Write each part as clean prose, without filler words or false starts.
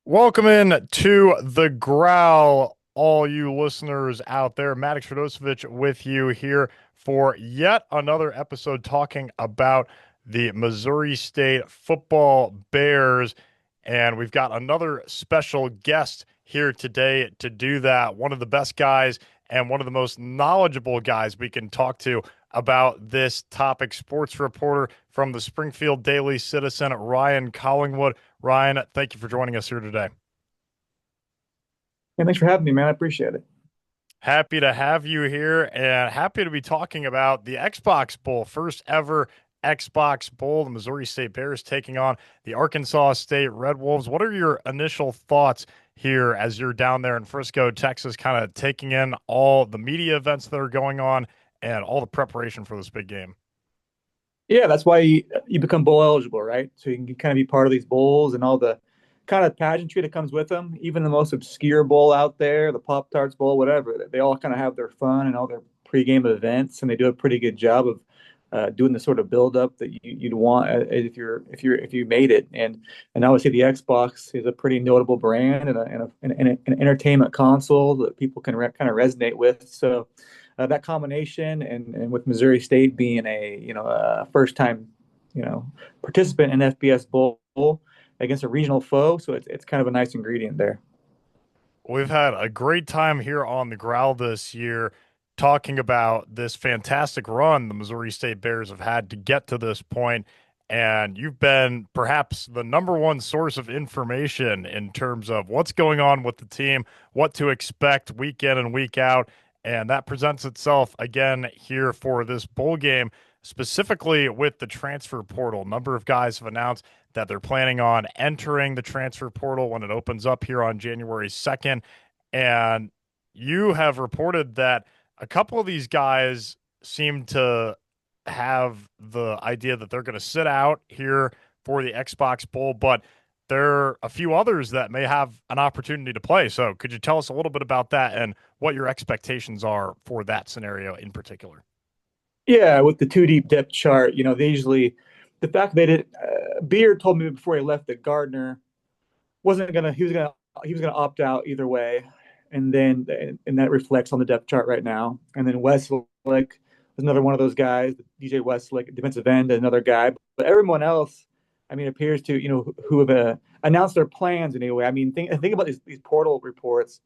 Welcome in to the Growl, all you listeners out there. Maddux Radosevic with you here for yet another episode talking about the Missouri State football Bears. And we've got another special guest here today to do that. One of the best guys and one of the most knowledgeable guys we can talk to about this topic, sports reporter from the Springfield Daily Citizen, Ryan Collingwood. Ryan, thank you for joining us here today. Yeah, thanks for having me, man. I appreciate it. Happy to have you here and happy to be talking about the Xbox Bowl, first ever Xbox Bowl. The Missouri State Bears taking on the Arkansas State Red Wolves. What are your initial thoughts here as you're down there in Frisco, Texas, kind of taking in all the media events that are going on and all the preparation for this big game? Yeah, that's why you become bowl eligible, right? So you can kind of be part of these bowls and all the kind of pageantry that comes with them. Even the most obscure bowl out there, the Pop Tarts Bowl, whatever, they all kind of have their fun and all their pregame events, and they do a pretty good job of doing the sort of build up that you'd want if you made it. And obviously the Xbox is a pretty notable brand and an entertainment console that people can kind of resonate with. So that combination and with Missouri State being a first time participant in FBS Bowl against a regional foe, so it's kind of a nice ingredient there. We've had a great time here on the Growl this year talking about this fantastic run the Missouri State Bears have had to get to this point. And you've been perhaps the number one source of information in terms of what's going on with the team, what to expect week in and week out. And that presents itself again here for this bowl game, specifically with the transfer portal. A number of guys have announced that they're planning on entering the transfer portal when it opens up here on January 2nd. And you have reported that a couple of these guys seem to have the idea that they're going to sit out here for the Xbox Bowl, but there are a few others that may have an opportunity to play. So, could you tell us a little bit about that and what your expectations are for that scenario in particular? Yeah, with the two deep depth chart, they usually the fact they did. Beard told me before he left that Gardner wasn't gonna he was gonna opt out either way, and that reflects on the depth chart right now. And then Westlake was another one of those guys, DJ Westlake, defensive end, another guy. But everyone else, I mean, appears to who have announced their plans anyway. I mean, think about these portal reports.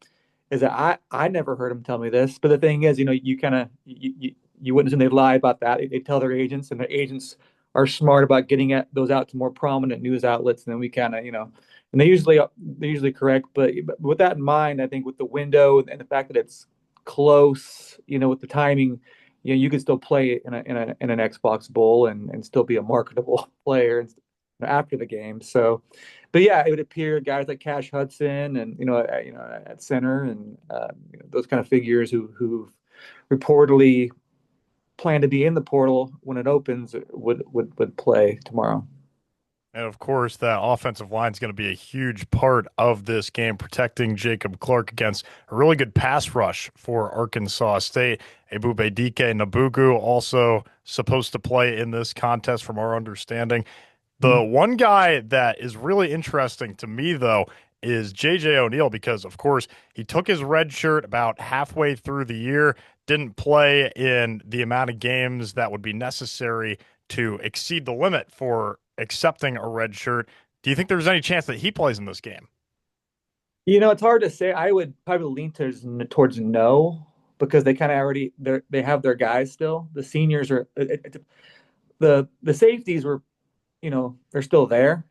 Is that I never heard them tell me this, but the thing is, you kind of you wouldn't assume they'd lie about that. They tell their agents, and their agents are smart about getting those out to more prominent news outlets, and then we kind of and they're usually correct. But with that in mind, I think with the window and the fact that it's close, with the timing, you could still play in an Xbox Bowl and still be a marketable player after the game. So, but yeah, it would appear guys like Cash Hudson and at center and those kind of figures who reportedly plan to be in the portal when it opens would play tomorrow. And of course, that offensive line is going to be a huge part of this game, protecting Jacob Clark against a really good pass rush for Arkansas State. Ebubedike Nabugu also supposed to play in this contest, from our understanding. The one guy that is really interesting to me, though, is JJ O'Neal, because, of course, he took his red shirt about halfway through the year, didn't play in the amount of games that would be necessary to exceed the limit for accepting a red shirt. Do you think there's any chance that he plays in this game? It's hard to say. I would probably lean towards no because they kind of already they have their guys still. The seniors are the safeties were, they're still there.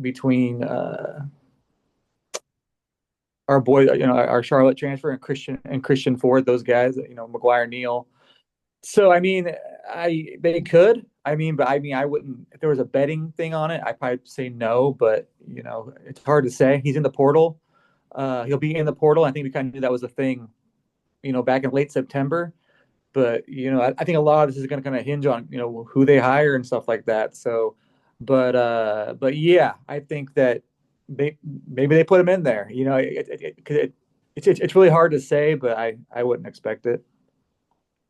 Between our boy, our Charlotte transfer and Christian Ford, those guys, McGuire Neal. So I mean, they could. I wouldn't. If there was a betting thing on it, I'd probably say no. But it's hard to say. He's in the portal. He'll be in the portal. I think we kind of knew that was a thing, back in late September. But I think a lot of this is going to kind of hinge on who they hire and stuff like that. So, but yeah, I think that maybe they put him in there. It's really hard to say, but I wouldn't expect it.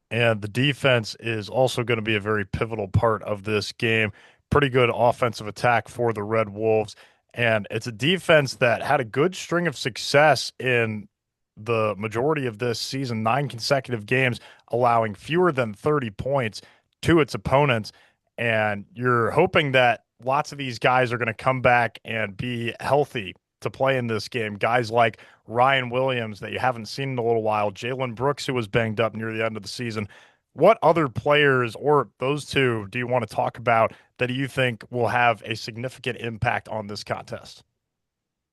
And the defense is also going to be a very pivotal part of this game. Pretty good offensive attack for the Red Wolves. And it's a defense that had a good string of success in the majority of this season, 9 consecutive games, allowing fewer than 30 points to its opponents. And you're hoping that lots of these guys are going to come back and be healthy to play in this game. Guys like Ryan Williams, that you haven't seen in a little while, Jalen Brooks, who was banged up near the end of the season. What other players, or those two, do you want to talk about that you think will have a significant impact on this contest?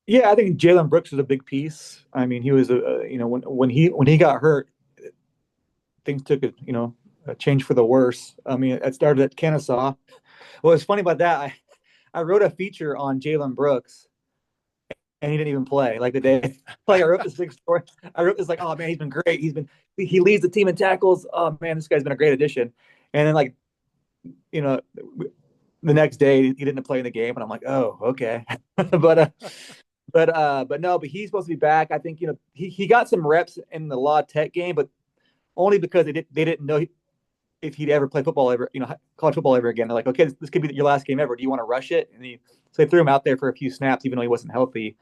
Yeah, I think Jalen Brooks was a big piece. I mean, he was when he got hurt, things took a change for the worse. I mean, it started at Kennesaw. What's funny about that, I wrote a feature on Jalen Brooks and he didn't even play like the day. Like I wrote this big story. I wrote this like, oh man, he's been great. He leads the team in tackles. Oh man, this guy's been a great addition. And then like you know the next day he didn't play in the game, and I'm like, oh okay. But no, but he's supposed to be back. I think he got some reps in the La Tech game, but only because they didn't know if he'd ever play football ever, college football ever again. They're like, okay, this could be your last game ever. Do you want to rush it? So they threw him out there for a few snaps, even though he wasn't healthy.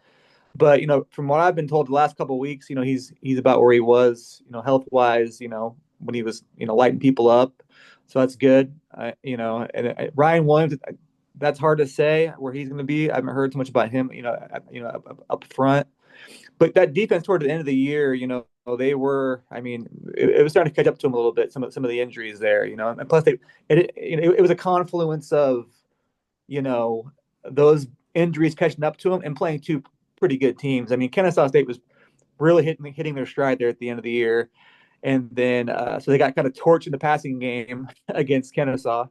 But from what I've been told the last couple of weeks, he's about where he was, health wise, when he was, lighting people up. So that's good. Ryan Williams, that's hard to say where he's going to be. I haven't heard too much about him, up front. But that defense toward the end of the year, they were. I mean, it was starting to catch up to them a little bit. Some of the injuries there, and plus it was a confluence of, those injuries catching up to them and playing two pretty good teams. I mean, Kennesaw State was really hitting their stride there at the end of the year, and then so they got kind of torched in the passing game against Kennesaw,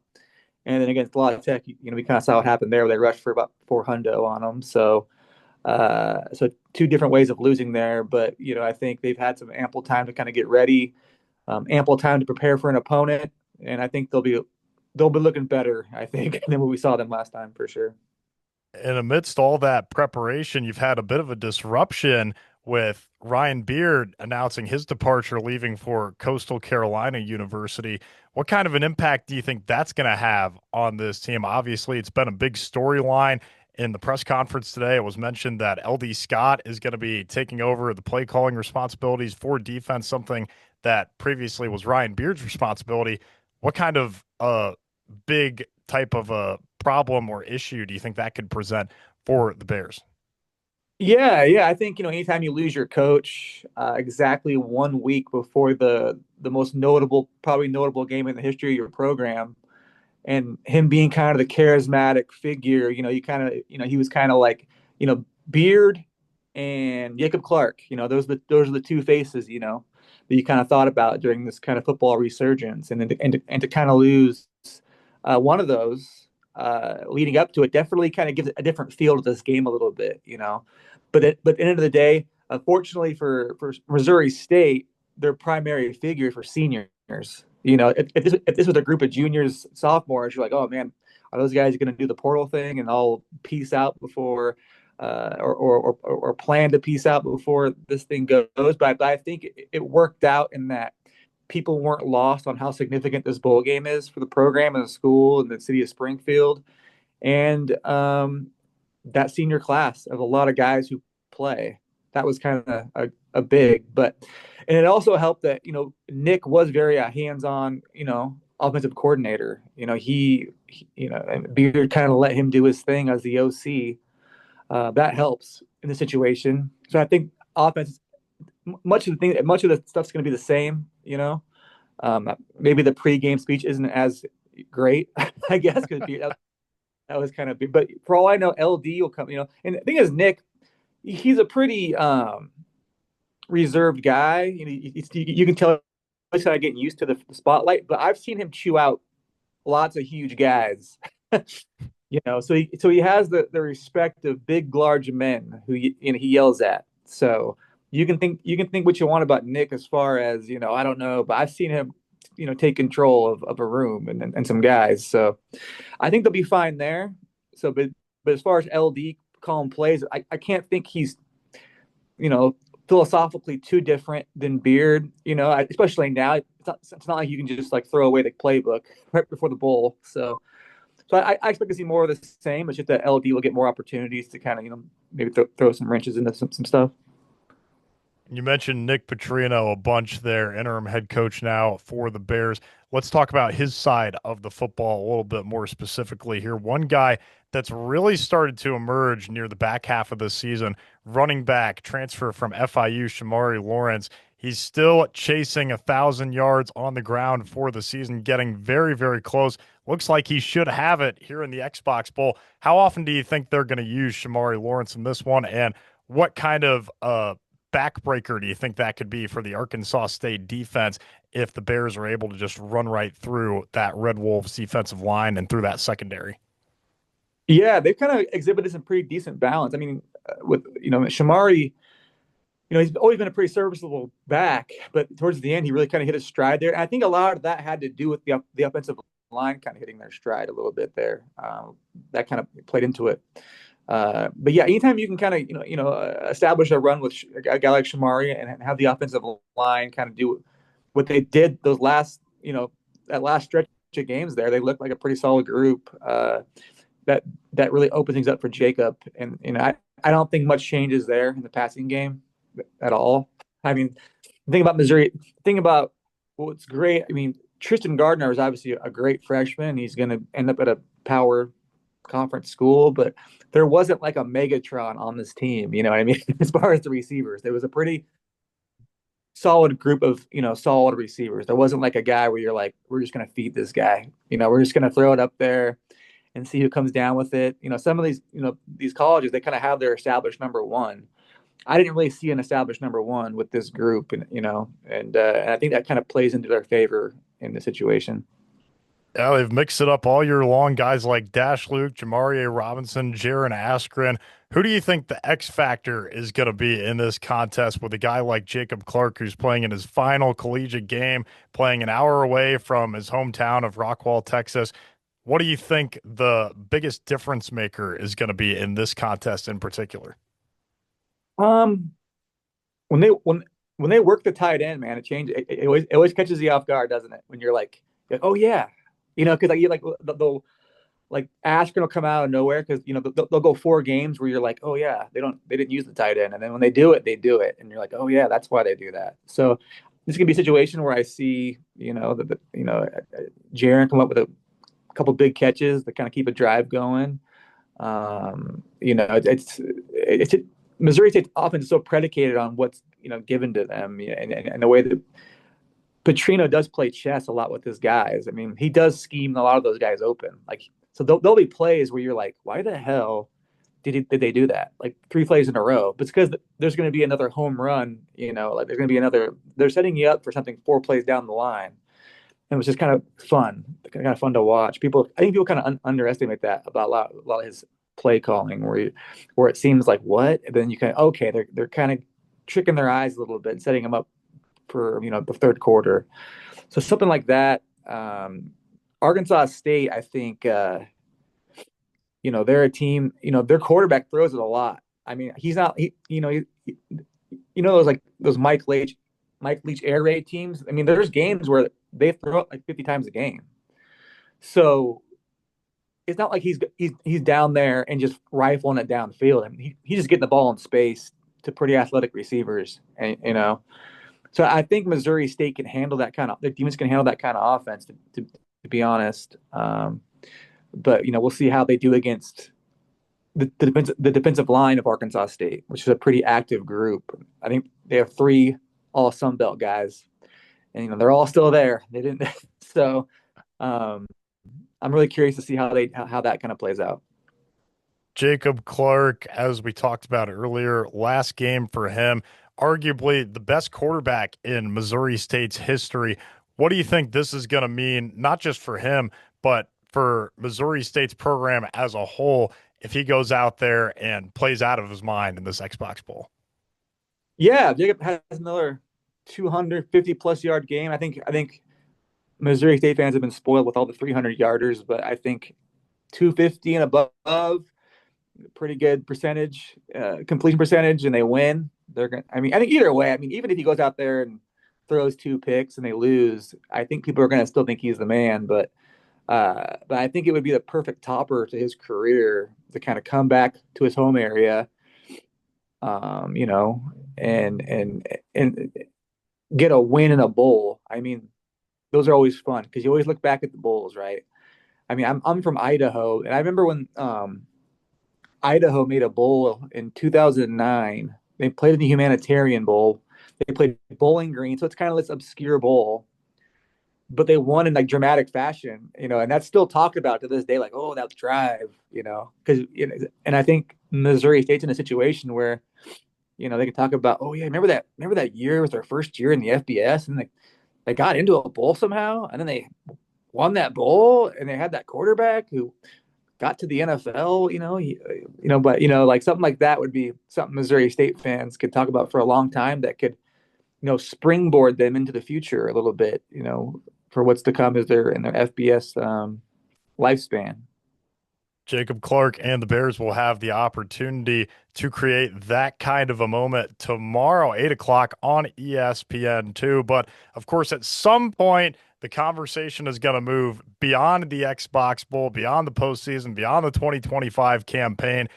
and then against La Tech, we kind of saw what happened there. Where they rushed for about 400 on them. So two different ways of losing there, but I think they've had some ample time to kind of get ready, ample time to prepare for an opponent, and I think they'll be looking better, I think, than what we saw them last time for sure. And amidst all that preparation, you've had a bit of a disruption with Ryan Beard announcing his departure, leaving for Coastal Carolina University. What kind of an impact do you think that's going to have on this team? Obviously, it's been a big storyline. In the press conference today, it was mentioned that LD Scott is going to be taking over the play calling responsibilities for defense, something that previously was Ryan Beard's responsibility. What kind of big type of a problem or issue do you think that could present for the Bears? Yeah. I think anytime you lose your coach exactly 1 week before the most probably notable game in the history of your program, and him being kind of the charismatic figure, you kind of, he was kind of like, Beard and Jacob Clark, those are the two faces, that you kind of thought about during this kind of football resurgence, and then to kind of lose one of those leading up to it definitely kind of gives a different feel to this game a little bit, But at the end of the day, unfortunately for Missouri State, their primary figures were seniors. If this was a group of juniors, sophomores, you're like, oh man, are those guys going to do the portal thing and all peace out before, or plan to peace out before this thing goes? But I think it worked out in that people weren't lost on how significant this bowl game is for the program and the school and the city of Springfield, and that senior class of a lot of guys who play. That was kind of a big, and it also helped that Nick was very hands-on, offensive coordinator. And Beard kind of let him do his thing as the OC. That helps in the situation. So I think offense, much of the stuff's going to be the same. Maybe the pregame speech isn't as great, I guess, because that was kind of big. But for all I know, LD will come. And the thing is, Nick, he's a pretty reserved guy. You can tell he's kind of getting used to the spotlight. But I've seen him chew out lots of huge guys. So he has the respect of big, large men who he yells at. So you can think what you want about Nick as far as I don't know, but I've seen him take control of a room and some guys. So I think they'll be fine there. So but as far as LD calling plays, I can't think he's philosophically too different than Beard. Especially now, it's not like you can just like throw away the playbook right before the bowl. So So I expect to see more of the same. It's just that LD will get more opportunities to kind of, maybe throw some wrenches into some stuff. You mentioned Nick Petrino a bunch there, interim head coach now for the Bears. Let's talk about his side of the football a little bit more specifically here. One guy that's really started to emerge near the back half of the season, running back transfer from FIU, Shamari Lawrence. He's still chasing 1,000 yards on the ground for the season, getting very, very close. Looks like he should have it here in the Xbox Bowl. How often do you think they're going to use Shamari Lawrence in this one? And what kind of backbreaker do you think that could be for the Arkansas State defense if the Bears are able to just run right through that Red Wolves defensive line and through that secondary? Yeah, they've kind of exhibited some pretty decent balance. I mean, with Shamari, he's always been a pretty serviceable back, but towards the end, he really kind of hit his stride there. And I think a lot of that had to do with the offensive line kind of hitting their stride a little bit there. That kind of played into it. But yeah, anytime you can kind of establish a run with a guy like Shamari and have the offensive line kind of do what they did those last that last stretch of games there, they looked like a pretty solid group. That really opened things up for Jacob, and I don't think much changes there in the passing game at all. I mean, the thing about Missouri, the thing about what's great. I mean, Tristan Gardner is obviously a great freshman. He's going to end up at a power conference school, but there wasn't like a Megatron on this team. You know what I mean? As far as the receivers, there was a pretty solid group of solid receivers. There wasn't like a guy where you're like, we're just going to feed this guy. We're just going to throw it up there and see who comes down with it. Some of these colleges, they kind of have their established number one. I didn't really see an established number one with this group, and I think that kind of plays into their favor in the situation. Yeah, they've mixed it up all year long. Guys like Dash Luke, Jamarie Robinson, Jaron Askren. Who do you think the X factor is going to be in this contest with a guy like Jacob Clark, who's playing in his final collegiate game, playing an hour away from his hometown of Rockwall, Texas? What do you think the biggest difference maker is going to be in this contest in particular? Um, when they work the tight end, man, it always catches you off guard, doesn't it? When you're like, oh yeah, because like you like they'll like Ashton will come out of nowhere because they'll go 4 games where you're like, oh yeah, they didn't use the tight end, and then when they do it, and you're like, oh yeah, that's why they do that. So this can be a situation where I see Jaron come up with a couple big catches that kind of keep a drive going. It's Missouri State's offense is so predicated on what's given to them, and the way that Petrino does play chess a lot with his guys. I mean, he does scheme a lot of those guys open. Like, so there'll be plays where you're like, why the hell did they do that? Like 3 plays in a row. But it's because there's going to be another home run. Like there's going to be another. They're setting you up for something 4 plays down the line. And it was just kind of fun to watch. I think people kind of underestimate that about a lot of his play calling, where it seems like what, and then you kind of okay, they're kind of tricking their eyes a little bit and setting them up for the third quarter. So something like that. Arkansas State, I think, they're a team. Their quarterback throws it a lot. I mean, he's not. Those like those Mike Leach air raid teams. I mean, there's games where they throw it like 50 times a game. So it's not like he's down there and just rifling it downfield. I mean, he's just getting the ball in space to pretty athletic receivers, and So I think Missouri State can handle that kind of. The demons can handle that kind of offense. To be honest, but we'll see how they do against the defensive line of Arkansas State, which is a pretty active group. I think they have 3 all Sun Belt guys, and they're all still there. They didn't, so I'm really curious to see how that kind of plays out. Jacob Clark, as we talked about earlier, last game for him, arguably the best quarterback in Missouri State's history. What do you think this is going to mean, not just for him, but for Missouri State's program as a whole, if he goes out there and plays out of his mind in this Xbox Bowl? Yeah, Jacob has another 250 plus yard game. I think Missouri State fans have been spoiled with all the 300 yarders, but I think 250 and above, pretty good percentage, completion percentage, and they win. They're going. I mean, I think either way. I mean, even if he goes out there and throws 2 picks and they lose, I think people are going to still think he's the man. But But I think it would be the perfect topper to his career to kind of come back to his home area, you know, and get a win in a bowl. I mean, those are always fun because you always look back at the bowls, right? I mean, I'm from Idaho, and I remember when Idaho made a bowl in 2009. They played in the Humanitarian Bowl. They played Bowling Green, so it's kind of this obscure bowl, but they won in like dramatic fashion, you know, and that's still talked about to this day, like, oh, that drive, you know, because and I think Missouri State's in a situation where, you know, they can talk about, oh yeah, remember that year was their first year in the FBS, and they got into a bowl somehow, and then they won that bowl, and they had that quarterback who got to the NFL, but like something like that would be something Missouri State fans could talk about for a long time that could, springboard them into the future a little bit, for what's to come as they're in their FBS lifespan. Jacob Clark and the Bears will have the opportunity to create that kind of a moment tomorrow, 8 o'clock on ESPN2. But of course, at some point, the conversation is going to move beyond the Xbox Bowl, beyond the postseason, beyond the 2025 campaign.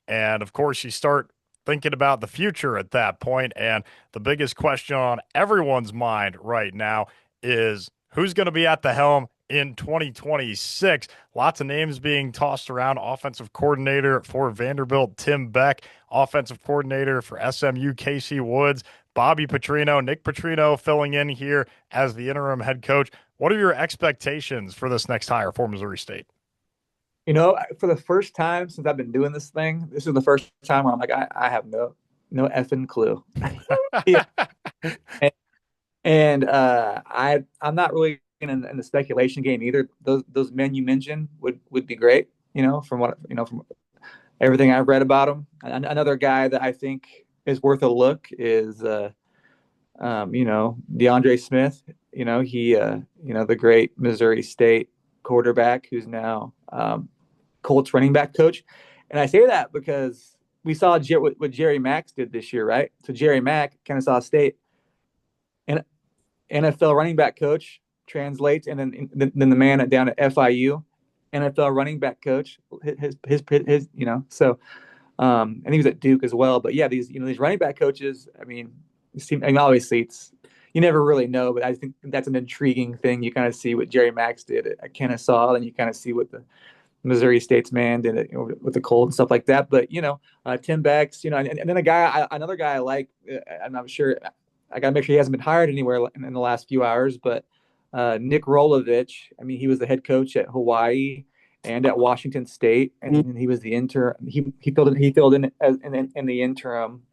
And of course, you start thinking about the future at that point. And the biggest question on everyone's mind right now is who's going to be at the helm in 2026. Lots of names being tossed around. Offensive coordinator for Vanderbilt, Tim Beck. Offensive coordinator for SMU, Casey Woods. Bobby Petrino, Nick Petrino filling in here as the interim head coach. What are your expectations for this next hire for Missouri State? For the first time since I've been doing this thing, this is the first time where I'm like, I have no effing clue. Yeah. I'm not really in the speculation game either. Those men you mentioned would be great. From everything I've read about them. Another guy that I think is worth a look is DeAndre Smith. The great Missouri State quarterback who's now Colts running back coach. And I say that because we saw what Jerry Max did this year, right? So Jerry Mack, Kennesaw State, and NFL running back coach translates, and then the man down at FIU, NFL running back coach, and he was at Duke as well. But yeah, these running back coaches, I mean, obviously you never really know, but I think that's an intriguing thing. You kind of see what Jerry Max did at Kennesaw, and you kind of see what the Missouri State's man did it, with the Colts and stuff like that. But Tim Becks, and then another guy I like. I'm not sure. I got to make sure he hasn't been hired anywhere in the last few hours, but Nick Rolovich. I mean, he was the head coach at Hawaii and at Washington State, and he was the intern. He filled in as in the interim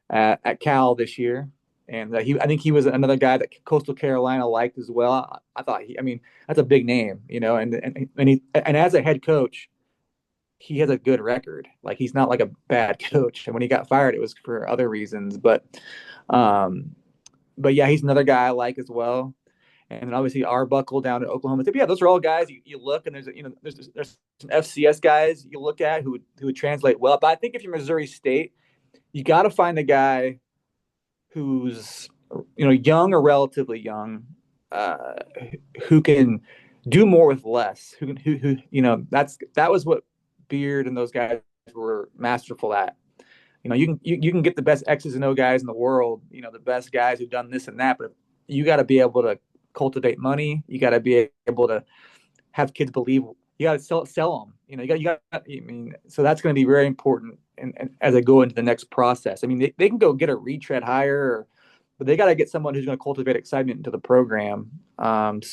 at Cal this year, and I think he was another guy that Coastal Carolina liked as well. I thought that's a big name, and as a head coach, he has a good record. Like, he's not like a bad coach, and when he got fired, it was for other reasons. But yeah, he's another guy I like as well. And then obviously Arbuckle down at Oklahoma State. But yeah, those are all guys you look, and there's some FCS guys you look at who would translate well. But I think if you're Missouri State, you got to find a guy who's young or relatively young, who can do more with less. That was what Beard and those guys were masterful at. You can get the best X's and O guys in the world, the best guys who've done this and that, but you got to be able to cultivate money. You got to be able to have kids believe. You got to sell them. So that's going to be very important. And as I go into the next process, I mean, they can go get a retread hire, but they got to get someone who's going to cultivate excitement into the program. And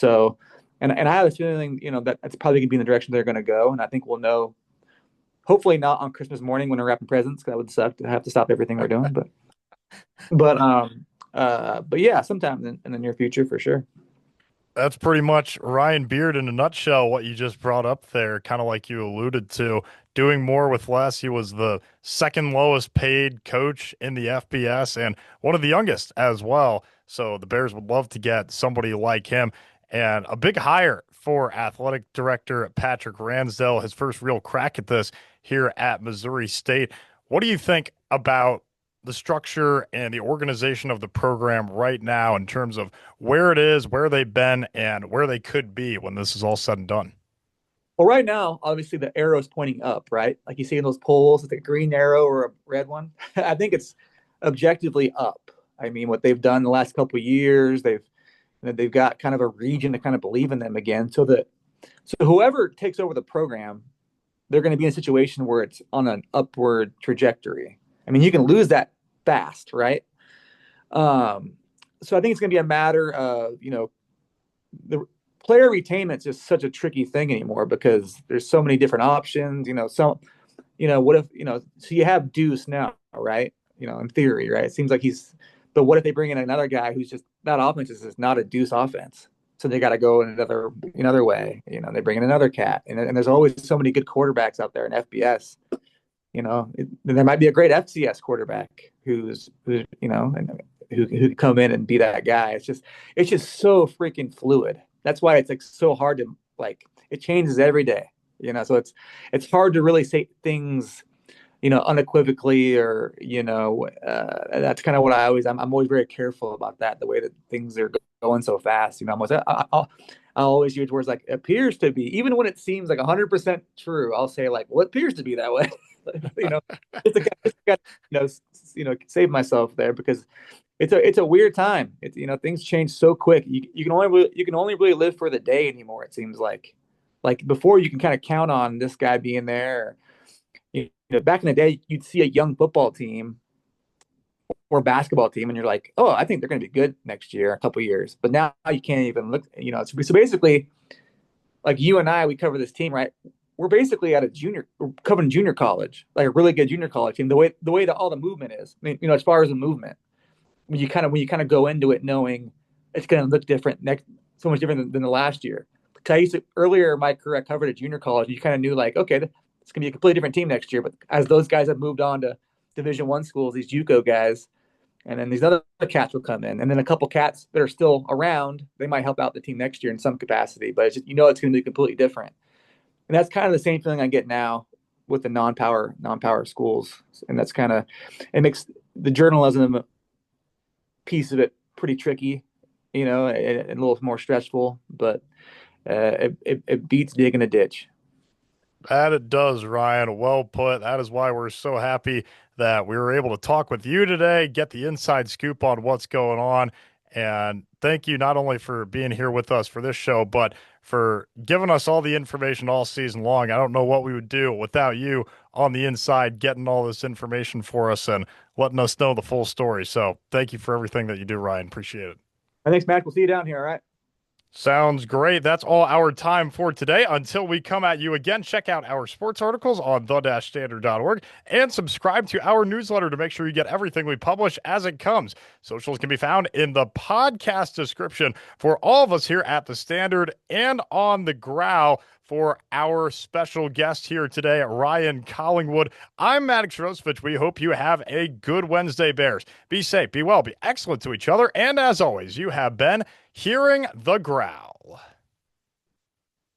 I have a feeling, that's probably going to be in the direction they're going to go. And I think we'll know. Hopefully not on Christmas morning when they're wrapping presents, because that would suck to have to stop everything they're doing. But yeah, sometime in the near future for sure. That's pretty much Ryan Beard in a nutshell, what you just brought up there, kind of like you alluded to, doing more with less. He was the second lowest paid coach in the FBS and one of the youngest as well. So the Bears would love to get somebody like him. And a big hire for athletic director Patrick Ransdell, his first real crack at this here at Missouri State. What do you think about the structure and the organization of the program right now in terms of where it is, where they've been, and where they could be when this is all said and done? Well, right now, obviously the arrow is pointing up, right? Like you see in those polls, it's a green arrow or a red one. I think it's objectively up. I mean, what they've done the last couple of years, they've got kind of a region to kind of believe in them again. So whoever takes over the program, they're going to be in a situation where it's on an upward trajectory. I mean, you can lose that fast, right? Um, so I think it's going to be a matter of, the player retainment is just such a tricky thing anymore because there's so many different options. What if, so you have Deuce now, right? In theory, right? It seems like but what if they bring in another guy who's just, that offense is just not a Deuce offense? So they got to go in another way. They bring in another cat, and there's always so many good quarterbacks out there in FBS. There might be a great FCS quarterback and who could come in and be that guy. It's just so freaking fluid. That's why it's like so hard to like. It changes every day. So it's hard to really say things unequivocally, or that's kind of what I'm always very careful about that, the way that things are going so fast. I'll always use words like appears to be, even when it seems like 100% true. I'll say like, well, it appears to be that way. you know just to save myself there, because it's a weird time. Things change so quick. You can only really live for the day anymore, it seems like before you can kind of count on this guy being there. Back in the day, you'd see a young football team or basketball team, and you're like, oh, I think they're going to be good next year, a couple years. But now you can't even look. So basically, like you and I, we cover this team, right? We're basically we're covering junior college, like a really good junior college team. The way that all the movement is, I mean, as far as the movement, when you kind of go into it knowing it's going to look different so much different than the last year. Earlier in my career, I covered a junior college, and you kind of knew like, okay, it's going to be a completely different team next year. But as those guys have moved on to Division I schools, these JUCO guys, and then these other cats will come in, and then a couple cats that are still around, they might help out the team next year in some capacity. But it's going to be completely different, and that's kind of the same feeling I get now with the non-power schools, and that's kind of, it makes the journalism piece of it pretty tricky, and a little more stressful. But it beats digging a ditch. That it does, Ryan. Well put. That is why we're so happy that we were able to talk with you today, get the inside scoop on what's going on. And thank you not only for being here with us for this show, but for giving us all the information all season long. I don't know what we would do without you on the inside, getting all this information for us and letting us know the full story. So thank you for everything that you do, Ryan. Appreciate it. Thanks, Matt. We'll see you down here. All right. Sounds great. That's all our time for today. Until we come at you again, check out our sports articles on the-standard.org and subscribe to our newsletter to make sure you get everything we publish as it comes. Socials can be found in the podcast description for all of us here at the Standard and on the Growl. For our special guest here today, Ryan Collingwood, I'm Maddux Radosevic. We hope you have a good Wednesday, Bears. Be safe, be well, be excellent to each other. And as always, you have been hearing the Growl.